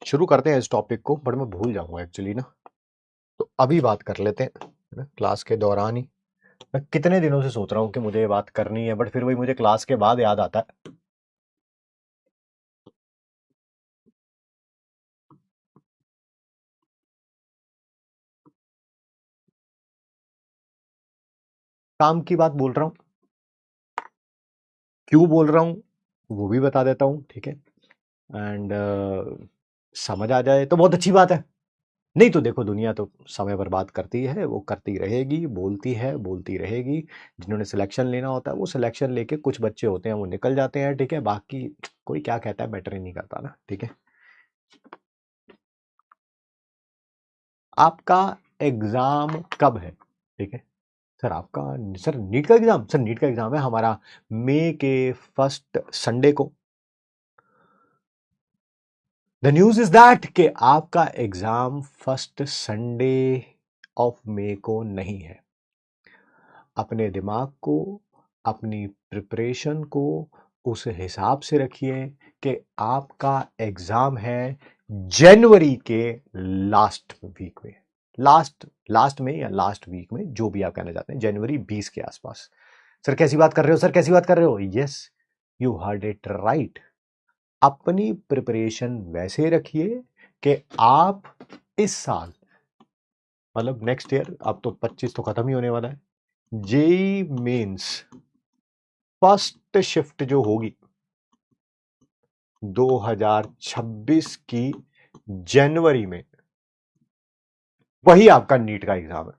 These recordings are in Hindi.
शुरू करते हैं इस टॉपिक को, बट मैं भूल जाऊंगा एक्चुअली ना। तो अभी बात कर लेते हैं, है ना, क्लास के दौरान ही। मैं कितने दिनों से सोच रहा हूँ कि मुझे ये बात करनी है, बट फिर वही मुझे क्लास के बाद याद आता है। काम की बात बोल रहा हूँ, क्यों बोल रहा हूँ वो भी बता देता हूँ, ठीक है। एंड समझ आ जाए तो बहुत अच्छी बात है। नहीं तो देखो, दुनिया तो समय बर्बाद करती है, वो करती रहेगी, बोलती है, बोलती रहेगी। जिन्होंने सिलेक्शन लेना होता है वो सिलेक्शन लेके, कुछ बच्चे होते हैं वो निकल जाते हैं, ठीक है। बाकी कोई क्या कहता है मैटर ही नहीं करता ना, ठीक है। आपका एग्जाम कब है? ठीक है सर, आपका, सर नीट का एग्जाम, सर नीट का एग्जाम है हमारा मई के फर्स्ट संडे को। द न्यूज इज दैट कि आपका exam first Sunday of May को नहीं है। अपने दिमाग को, अपनी प्रिपरेशन को उस हिसाब से रखिए कि आपका एग्जाम है जनवरी के लास्ट वीक में, लास्ट लास्ट में या लास्ट वीक में, जो भी आप कहना चाहते हैं, जनवरी 20 के आसपास। सर कैसी बात कर रहे हो, सर कैसी बात कर रहे हो? Yes, you heard it right. अपनी प्रिपरेशन वैसे रखिए कि आप इस साल, मतलब नेक्स्ट ईयर, अब तो 25 तो खत्म ही होने वाला है, जेई मेंस फर्स्ट शिफ्ट जो होगी 2026 की जनवरी में, वही आपका नीट का एग्जाम है,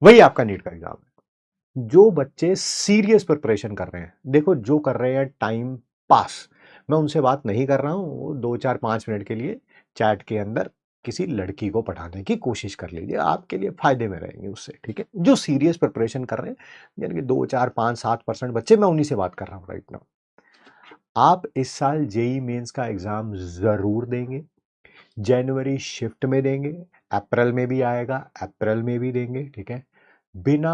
वही आपका नीट का एग्जाम है। जो बच्चे सीरियस प्रिपरेशन कर रहे हैं, देखो जो कर रहे हैं टाइम पास, मैं उनसे बात नहीं कर रहा हूं। वो 2 4 5 मिनट के लिए चैट के अंदर किसी लड़की को पढ़ाने की कोशिश कर लीजिए, आपके लिए फायदे में रहेंगे उससे, ठीक है। जो सीरियस प्रिपरेशन कर रहे हैं, यानी कि 2 4 5 7% बच्चे, मैं उन्हीं से बात कर रहा हूं राइट नाउ। आप इस साल जेई मेंस का एग्जाम जरूर देंगे, जनवरी शिफ्ट में देंगे, अप्रैल में भी आएगा, अप्रैल में भी देंगे, ठीक है। बिना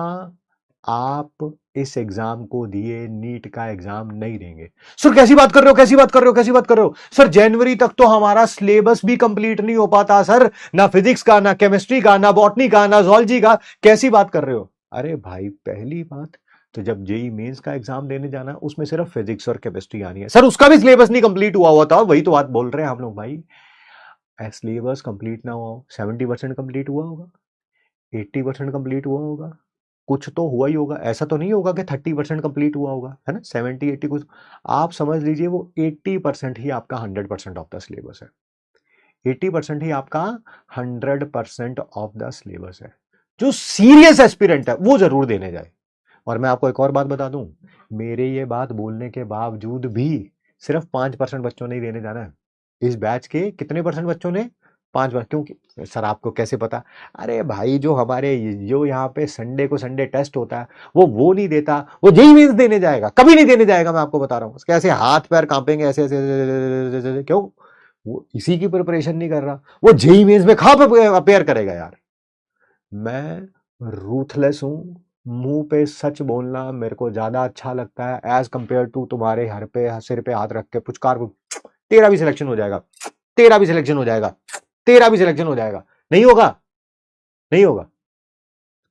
आप इस एग्जाम को दिए नीट का एग्जाम नहीं देंगे। सर कैसी बात कर रहे हो, कैसी बात कर रहे हो, कैसी बात कर रहे हो? सर जनवरी तक तो हमारा सिलेबस भी कंप्लीट नहीं हो पाता सर, ना फिजिक्स का, ना केमिस्ट्री का, ना बॉटनी का, ना जोलॉजी का। कैसी बात कर रहे हो? अरे भाई, पहली बात तो जब जेई मेंस का एग्जाम देने जाना, उसमें सिर्फ फिजिक्स और केमिस्ट्री आनी है सर, उसका भी सिलेबस नहीं कंप्लीट हुआ हुआ था, वही तो बात बोल रहे हैं हम लोग भाई। सिलेबस कंप्लीट ना हुआ हो, 70% कंप्लीट हुआ होगा, 80% कंप्लीट हुआ होगा, कुछ तो हुआ ही होगा। ऐसा तो नहीं होगा कि 30% कंप्लीट हुआ होगा, है ना, 70 80 कुछ। आप समझ लीजिए वो 80% ही आपका 100% ऑफ द सिलेबस है। 80% ही आपका 100% ऑफ द सिलेबस है। जो सीरियस एस्पिरेंट है वो जरूर देने जाए। और मैं आपको एक और बात बता दूं, मेरे ये बात बोलने के बावजूद भी सिर्फ 5% बच्चों ने ही देने जाना है। इस बैच के कितने परसेंट बच्चों ने? 5 बार? क्योंकि सर आपको कैसे पता? अरे भाई, जो हमारे, जो यहाँ पे संडे को संडे टेस्ट होता है, वो नहीं देता, वो जेई मेंस देने जाएगा, कभी नहीं देने जाएगा, मैं आपको बता रहा हूँ। कैसे हाथ पैर कांपेंगे ऐसे ऐसे, क्यों? वो इसी की प्रिपरेशन नहीं कर रहा, वो जेई मेंस में कहां अपेयर करेगा यार। मैं रूथलेस हूं, मुंह पे सच बोलना मेरे को ज्यादा अच्छा लगता है एज कंपेयर टू तुम्हारे हर पे सिर पे हाथ रख के पुचकार को। तेरा भी सिलेक्शन हो जाएगा, तेरा भी सिलेक्शन हो जाएगा, तेरा भी सिलेक्शन हो जाएगा। नहीं होगा, नहीं होगा,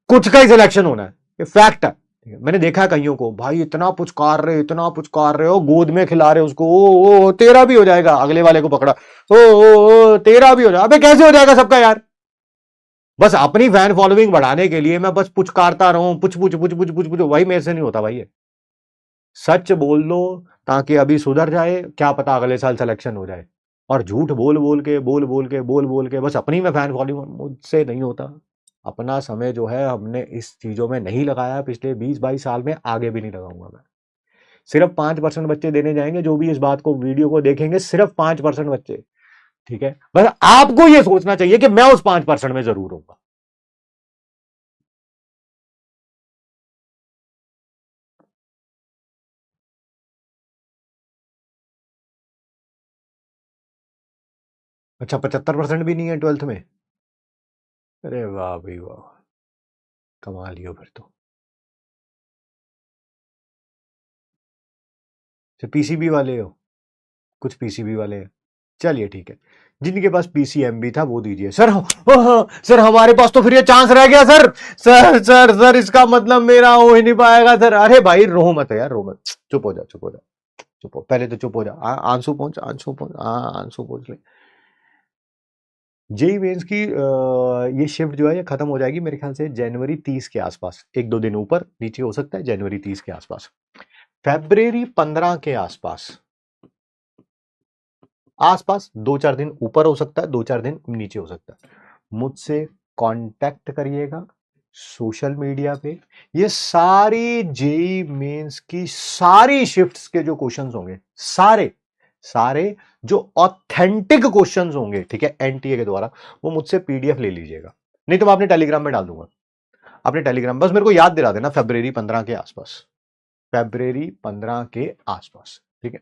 कुछ का ही सिलेक्शन होना है, ये फैक्ट है। मैंने देखा है कईयों को, भाई इतना पुचकार रहे, इतना पुचकार रहे हो, गोद में खिला रहे उसको, ओ तेरा भी हो जाएगा, अगले वाले को पकड़ा, ओ तेरा भी हो जाएगा। अबे कैसे हो जाएगा सबका यार? बस अपनी फैन फॉलोइंग बढ़ाने के लिए मैं बस पुचकारता रहूं, पुछ पुछ पुछ पुछ पुछ पुछ, वही मेरे से नहीं होता भाई। ये सच बोल लो ताकि अभी सुधर जाए, क्या पता अगले साल सिलेक्शन हो जाए। और झूठ बोल बोल के, बोल बोल के, बोल बोल के बस अपनी में फैन फॉलोइंग, मुझसे नहीं होता। अपना समय जो है हमने इस चीजों में नहीं लगाया पिछले 20 22 साल में, आगे भी नहीं लगाऊंगा मैं। सिर्फ 5% बच्चे देने जाएंगे, जो भी इस बात को, वीडियो को देखेंगे, सिर्फ 5% बच्चे, ठीक है। बस आपको यह सोचना चाहिए कि मैं उस 5% में जरूर हूंगा। अच्छा, 75% भी नहीं है 12th में? अरे वाह भाई वाह, कमाल ही हो फिर तो। पीसीबी वाले हो? कुछ पीसीबी वाले हैं, चलिए ठीक है, जिनके पास पीसीएमबी था वो दीजिए। सर ओह, सर हमारे पास तो फिर ये चांस रह गया सर, सर सर सर इसका मतलब मेरा हो ही नहीं पाएगा सर। अरे भाई रो मत यार, रो मत, चुप हो जा, चुप हो जा, चुप हो, पहले तो चुप हो जा। आंसू पहुंच, आंसू पहुंच, आंसू पहुंच ले। जेई मेंस की ये शिफ्ट जो है ये खत्म हो जाएगी मेरे ख्याल से जनवरी 30 के आसपास, एक दो दिन ऊपर नीचे हो सकता है, जनवरी 30 के आसपास, फरवरी 15 के आसपास, आसपास 2-4 दिन ऊपर हो सकता है, 2-4 दिन नीचे हो सकता है। मुझसे कांटेक्ट करिएगा सोशल मीडिया पे। ये सारी जेई मेंस की सारी शिफ्ट्स के जो क्वेश्चंस होंगे, सारे सारे जो ऑथेंटिक क्वेश्चंस होंगे, ठीक है, एनटीए के द्वारा, वो मुझसे पीडीएफ ले लीजिएगा, नहीं तो मैं अपने टेलीग्राम में डाल दूंगा। अपने टेलीग्राम बस मेरे को याद दिला देना, फरवरी 15 के आसपास, फरवरी 15 के आसपास, ठीक है।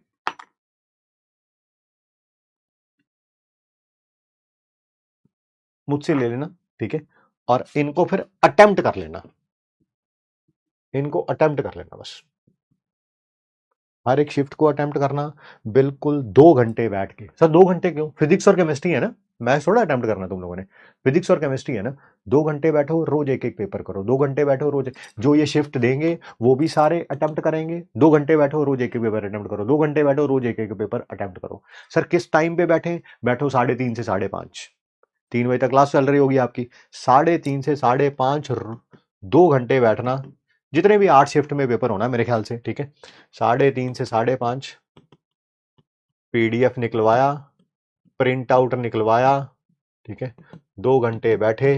मुझसे ले लेना, ठीक है, और इनको फिर अटेम्प्ट कर लेना, इनको अटेम्प्ट कर लेना बस, हर एक शिफ्ट को अटेम्प्ट करना, बिल्कुल 2 घंटे बैठ के। सर 2 घंटे क्यों, फिजिक्स और केमिस्ट्री है ना, मैथ्स थोड़ा अटेम्प्ट करना तुम लोगों ने, फिजिक्स और केमिस्ट्री है ना। 2 घंटे बैठो, रोज एक एक पेपर करो, 2 घंटे बैठो रोज, जो ये शिफ्ट देंगे वो भी सारे अटेम्प्ट करेंगे। 2 घंटे बैठो, रोज एक एक पेपर अटेम्प्ट करो, 2 घंटे बैठो, रोज एक एक पेपर अटेम्प्ट करो। सर किस टाइम पे बैठे, बैठो 3:30 से 5:30, 3 बजे तक क्लास चल रही होगी आपकी, 3:30 से 5:30 2 घंटे बैठना, जितने भी 8 शिफ्ट में पेपर होना मेरे ख्याल से, ठीक है। 3:30 से 5:30 पीडीएफ निकलवाया, प्रिंट आउट निकलवाया, ठीक है, 2 घंटे बैठे,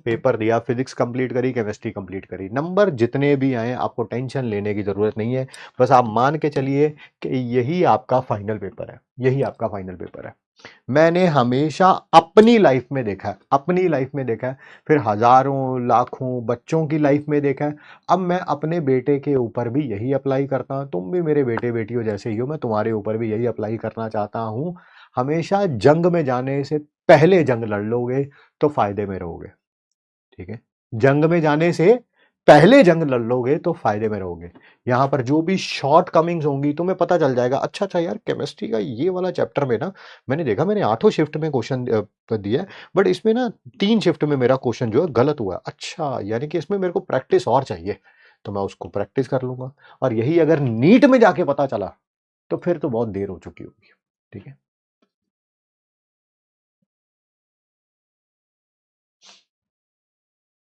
पेपर दिया, फिजिक्स कंप्लीट करी, केमिस्ट्री कंप्लीट करी, नंबर जितने भी आए आपको टेंशन लेने की जरूरत नहीं है, बस आप मान के चलिए कि यही आपका फाइनल पेपर है, यही आपका फाइनल पेपर है। मैंने हमेशा अपनी लाइफ में देखा है, अपनी लाइफ में देखा है, फिर हजारों लाखों बच्चों की लाइफ में देखा है, अब मैं अपने बेटे के ऊपर भी यही अप्लाई करता हूं। तुम भी मेरे बेटे बेटियों जैसे ही हो, मैं तुम्हारे ऊपर भी यही अप्लाई करना चाहता हूं। हमेशा जंग में जाने से पहले जंग लड़ लोगे तो फायदे में रहोगे, ठीक है। जंग में जाने से पहले जंग लड़ लोगे तो फायदे में रहोगे। यहां पर जो भी शॉर्ट कमिंग्स होंगी तुम्हें पता चल जाएगा, अच्छा अच्छा यार केमिस्ट्री का ये वाला चैप्टर में ना मैंने देखा, मैंने 8 शिफ्ट में क्वेश्चन दिया है, बट इसमें ना 3 शिफ्ट में मेरा क्वेश्चन जो है गलत हुआ, अच्छा यानी कि इसमें मेरे को प्रैक्टिस और चाहिए, तो मैं उसको प्रैक्टिस कर लूंगा। और यही अगर नीट में जाके पता चला तो फिर तो बहुत देर हो चुकी होगी, ठीक है।